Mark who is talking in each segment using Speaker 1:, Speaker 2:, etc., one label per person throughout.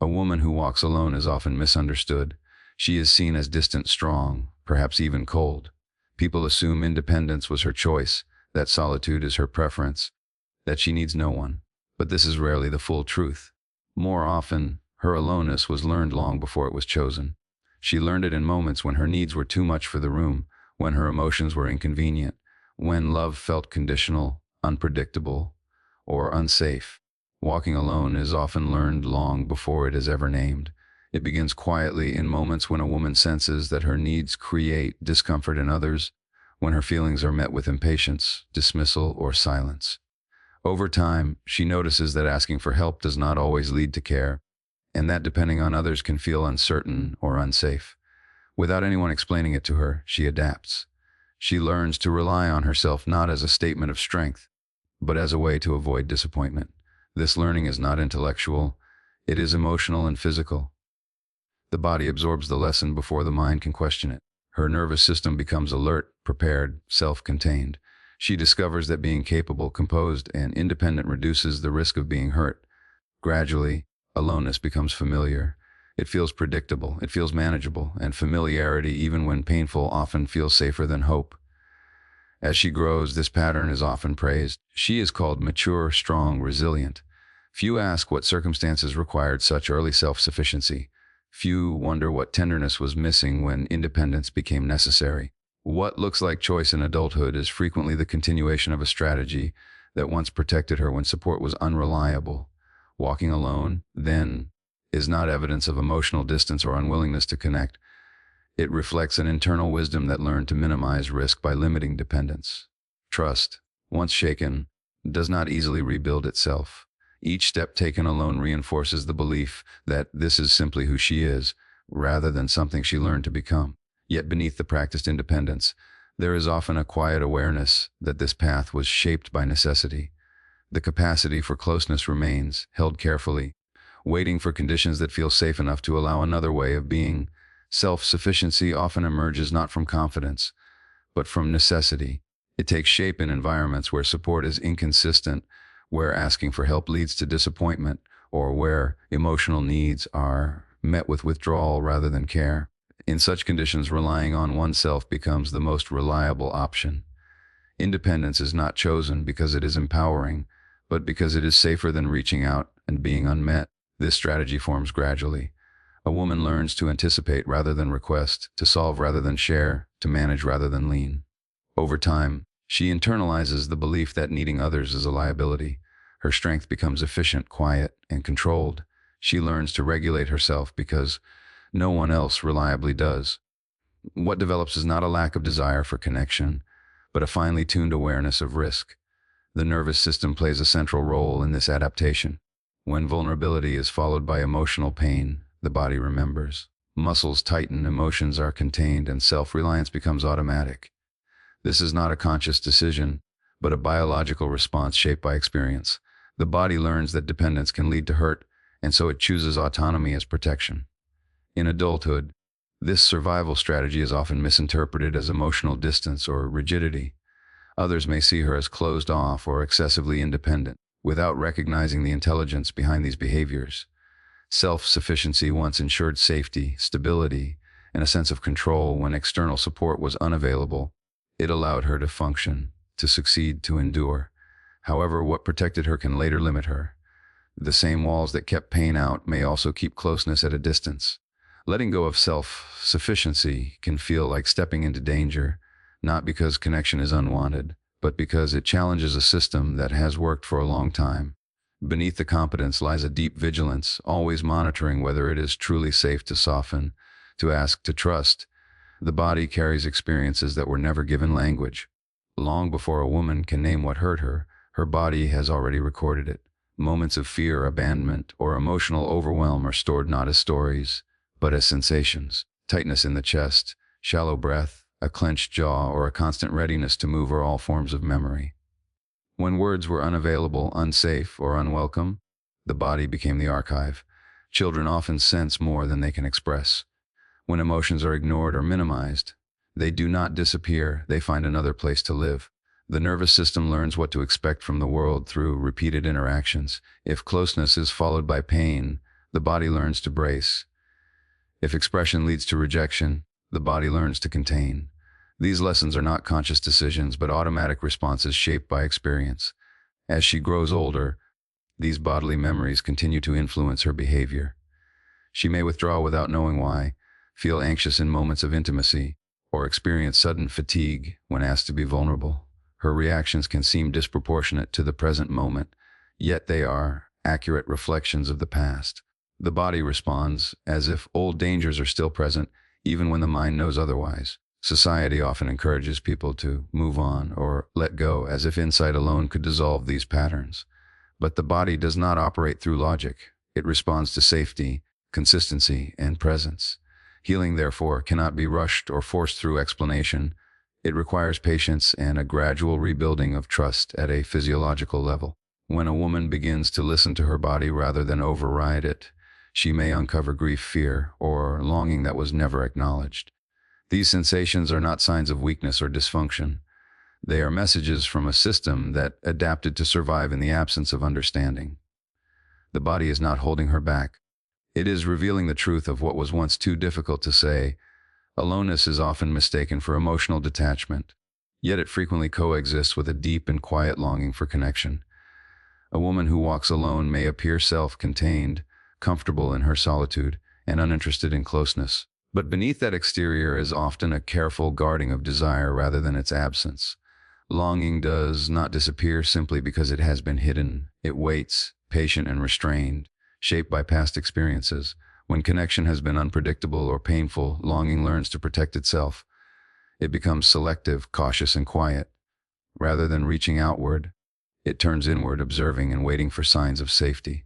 Speaker 1: A woman who walks alone is often misunderstood. She is seen as distant, strong, perhaps even cold. People assume independence was her choice, that solitude is her preference, that she needs no one. But this is rarely the full truth. More often, her aloneness was learned long before it was chosen. She learned it in moments when her needs were too much for the room, when her emotions were inconvenient, when love felt conditional, unpredictable, or unsafe. Walking alone is often learned long before it is ever named. It begins quietly in moments when a woman senses that her needs create discomfort in others, when her feelings are met with impatience, dismissal, or silence. Over time, she notices that asking for help does not always lead to care, and that depending on others can feel uncertain or unsafe. Without anyone explaining it to her, she adapts. She learns to rely on herself not as a statement of strength, but as a way to avoid disappointment. This learning is not intellectual, it is emotional and physical. The body absorbs the lesson before the mind can question it. Her nervous system becomes alert, prepared, self-contained. She discovers that being capable, composed, and independent reduces the risk of being hurt. Gradually, aloneness becomes familiar. It feels predictable, it feels manageable, and familiarity, even when painful, often feels safer than hope. As she grows, this pattern is often praised. She is called mature, strong, resilient. Few ask what circumstances required such early self-sufficiency. Few wonder what tenderness was missing when independence became necessary. What looks like choice in adulthood is frequently the continuation of a strategy that once protected her when support was unreliable. Walking alone, then, is not evidence of emotional distance or unwillingness to connect. It reflects an internal wisdom that learned to minimize risk by limiting dependence. Trust, once shaken, does not easily rebuild itself. Each step taken alone reinforces the belief that this is simply who she is, rather than something she learned to become. Yet beneath the practiced independence, there is often a quiet awareness that this path was shaped by necessity. The capacity for closeness remains, held carefully, waiting for conditions that feel safe enough to allow another way of being. Self-sufficiency often emerges not from confidence, but from necessity. It takes shape in environments where support is inconsistent, where asking for help leads to disappointment, or where emotional needs are met with withdrawal rather than care. In such conditions, relying on oneself becomes the most reliable option. Independence is not chosen because it is empowering, but because it is safer than reaching out and being unmet. This strategy forms gradually. A woman learns to anticipate rather than request, to solve rather than share, to manage rather than lean. Over time, she internalizes the belief that needing others is a liability. Her strength becomes efficient, quiet, and controlled. She learns to regulate herself because no one else reliably does. What develops is not a lack of desire for connection, but a finely tuned awareness of risk. The nervous system plays a central role in this adaptation. When vulnerability is followed by emotional pain, the body remembers. Muscles tighten, emotions are contained, and self-reliance becomes automatic. This is not a conscious decision, but a biological response shaped by experience. The body learns that dependence can lead to hurt, and so it chooses autonomy as protection. In adulthood, this survival strategy is often misinterpreted as emotional distance or rigidity. Others may see her as closed off or excessively independent, without recognizing the intelligence behind these behaviors. Self-sufficiency once ensured safety, stability, and a sense of control when external support was unavailable. It allowed her to function, to succeed, to endure. However, what protected her can later limit her. The same walls that kept pain out may also keep closeness at a distance. Letting go of self-sufficiency can feel like stepping into danger, not because connection is unwanted, but because it challenges a system that has worked for a long time. Beneath the competence lies a deep vigilance, always monitoring whether it is truly safe to soften, to ask, to trust. The body carries experiences that were never given language. Long before a woman can name what hurt her, her body has already recorded it. Moments of fear, abandonment, or emotional overwhelm are stored not as stories, but as sensations. Tightness in the chest, shallow breath, a clenched jaw, or a constant readiness to move are all forms of memory. When words were unavailable, unsafe, or unwelcome, the body became the archive. Children often sense more than they can express. When emotions are ignored or minimized, they do not disappear, they find another place to live. The nervous system learns what to expect from the world through repeated interactions. If closeness is followed by pain, the body learns to brace. If expression leads to rejection, the body learns to contain. These lessons are not conscious decisions, but automatic responses shaped by experience. As she grows older, these bodily memories continue to influence her behavior. She may withdraw without knowing why, feel anxious in moments of intimacy, or experience sudden fatigue when asked to be vulnerable. Her reactions can seem disproportionate to the present moment, yet they are accurate reflections of the past. The body responds as if old dangers are still present, even when the mind knows otherwise. Society often encourages people to move on or let go, as if insight alone could dissolve these patterns. But the body does not operate through logic. It responds to safety, consistency, and presence. Healing, therefore, cannot be rushed or forced through explanation. It requires patience and a gradual rebuilding of trust at a physiological level. When a woman begins to listen to her body rather than override it, she may uncover grief, fear, or longing that was never acknowledged. These sensations are not signs of weakness or dysfunction. They are messages from a system that adapted to survive in the absence of understanding. The body is not holding her back. It is revealing the truth of what was once too difficult to say. Aloneness is often mistaken for emotional detachment, yet it frequently coexists with a deep and quiet longing for connection. A woman who walks alone may appear self-contained, comfortable in her solitude, and uninterested in closeness. But beneath that exterior is often a careful guarding of desire rather than its absence. Longing does not disappear simply because it has been hidden. It waits, patient and restrained, shaped by past experiences. When connection has been unpredictable or painful, longing learns to protect itself. It becomes selective, cautious, and quiet. Rather than reaching outward, it turns inward, observing and waiting for signs of safety.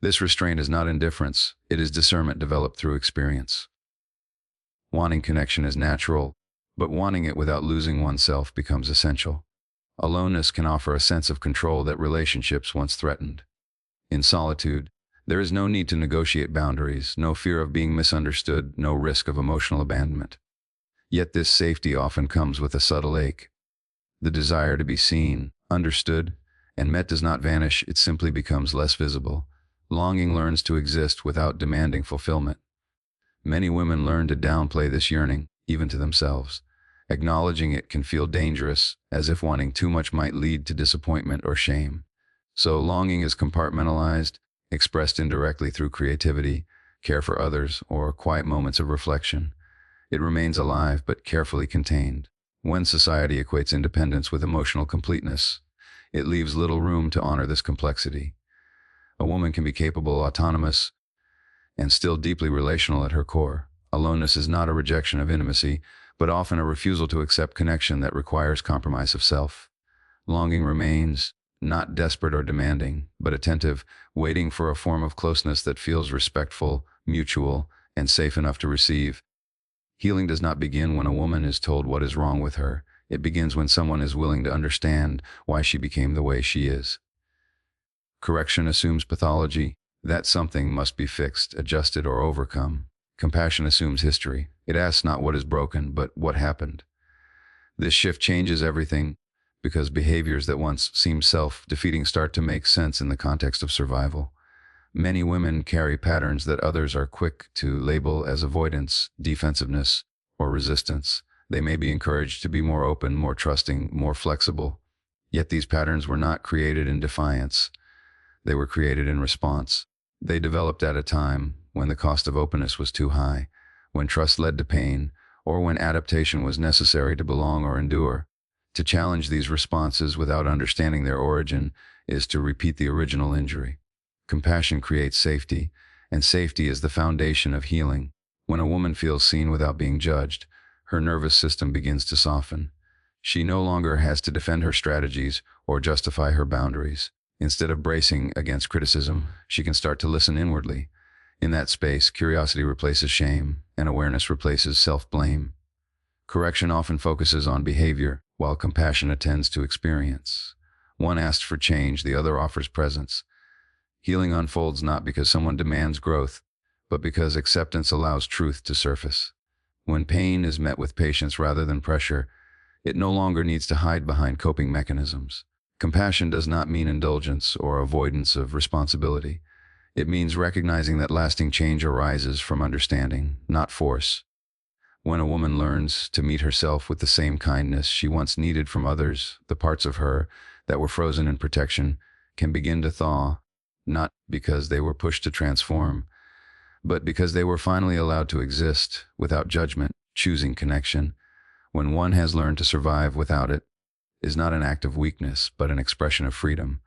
Speaker 1: This restraint is not indifference, it is discernment developed through experience. Wanting connection is natural, but wanting it without losing oneself becomes essential. Aloneness can offer a sense of control that relationships once threatened. In solitude, there is no need to negotiate boundaries, no fear of being misunderstood, no risk of emotional abandonment. Yet this safety often comes with a subtle ache. The desire to be seen, understood, and met does not vanish, it simply becomes less visible. Longing learns to exist without demanding fulfillment. Many women learn to downplay this yearning, even to themselves. Acknowledging it can feel dangerous, as if wanting too much might lead to disappointment or shame. So longing is compartmentalized, expressed indirectly through creativity, care for others, or quiet moments of reflection. It remains alive but carefully contained. When society equates independence with emotional completeness, it leaves little room to honor this complexity. A woman can be capable, autonomous, and still deeply relational at her core. Aloneness is not a rejection of intimacy, but often a refusal to accept connection that requires compromise of self. Longing remains, not desperate or demanding, but attentive, waiting for a form of closeness that feels respectful, mutual, and safe enough to receive. Healing does not begin when a woman is told what is wrong with her. It begins when someone is willing to understand why she became the way she is. Correction assumes pathology. That something must be fixed, adjusted, or overcome. Compassion assumes history. It asks not what is broken, but what happened. This shift changes everything, because behaviors that once seemed self-defeating start to make sense in the context of survival. Many women carry patterns that others are quick to label as avoidance, defensiveness, or resistance. They may be encouraged to be more open, more trusting, more flexible. Yet these patterns were not created in defiance. They were created in response. They developed at a time when the cost of openness was too high, when trust led to pain, or when adaptation was necessary to belong or endure. To challenge these responses without understanding their origin is to repeat the original injury. Compassion creates safety, and safety is the foundation of healing. When a woman feels seen without being judged, her nervous system begins to soften. She no longer has to defend her strategies or justify her boundaries. Instead of bracing against criticism, she can start to listen inwardly. In that space, curiosity replaces shame, and awareness replaces self-blame. Correction often focuses on behavior, while compassion attends to experience. One asks for change, the other offers presence. Healing unfolds not because someone demands growth, but because acceptance allows truth to surface. When pain is met with patience rather than pressure, it no longer needs to hide behind coping mechanisms. Compassion does not mean indulgence or avoidance of responsibility. It means recognizing that lasting change arises from understanding, not force. When a woman learns to meet herself with the same kindness she once needed from others, the parts of her that were frozen in protection can begin to thaw, not because they were pushed to transform, but because they were finally allowed to exist without judgment. Choosing connection, when one has learned to survive without it, is not an act of weakness, but an expression of freedom.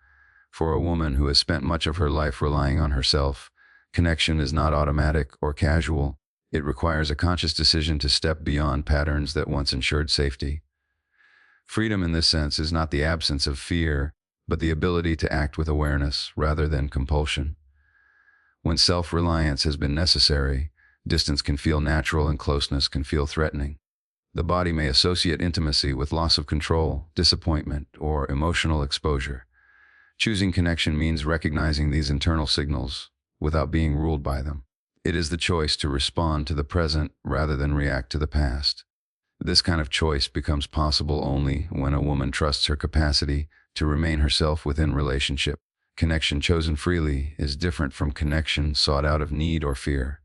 Speaker 1: For a woman who has spent much of her life relying on herself, connection is not automatic or casual. It requires a conscious decision to step beyond patterns that once ensured safety. Freedom in this sense is not the absence of fear, but the ability to act with awareness rather than compulsion. When self-reliance has been necessary, distance can feel natural and closeness can feel threatening. The body may associate intimacy with loss of control, disappointment, or emotional exposure. Choosing connection means recognizing these internal signals without being ruled by them. It is the choice to respond to the present rather than react to the past. This kind of choice becomes possible only when a woman trusts her capacity to remain herself within relationship. Connection chosen freely is different from connection sought out of need or fear.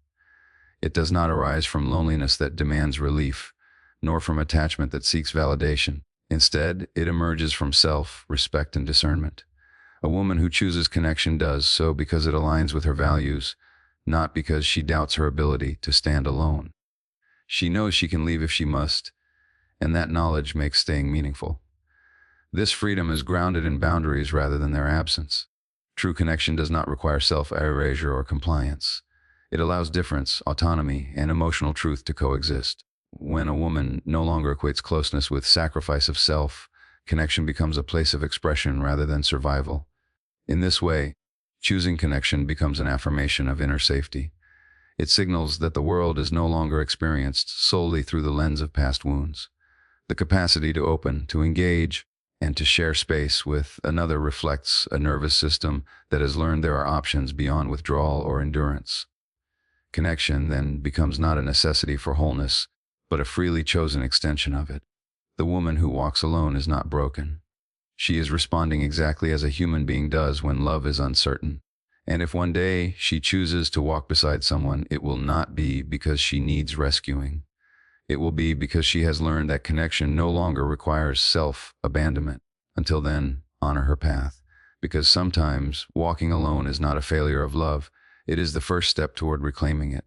Speaker 1: It does not arise from loneliness that demands relief, nor from attachment that seeks validation. Instead, it emerges from self-respect and discernment. A woman who chooses connection does so because it aligns with her values, not because she doubts her ability to stand alone. She knows she can leave if she must, and that knowledge makes staying meaningful. This freedom is grounded in boundaries rather than their absence. True connection does not require self-erasure or compliance. It allows difference, autonomy, and emotional truth to coexist. When a woman no longer equates closeness with sacrifice of self, connection becomes a place of expression rather than survival. In this way, choosing connection becomes an affirmation of inner safety. It signals that the world is no longer experienced solely through the lens of past wounds. The capacity to open, to engage, and to share space with another reflects a nervous system that has learned there are options beyond withdrawal or endurance. Connection then becomes not a necessity for wholeness, but a freely chosen extension of it. The woman who walks alone is not broken. She is responding exactly as a human being does when love is uncertain. And if one day she chooses to walk beside someone, it will not be because she needs rescuing. It will be because she has learned that connection no longer requires self-abandonment. Until then, honor her path, because sometimes walking alone is not a failure of love, it is the first step toward reclaiming it.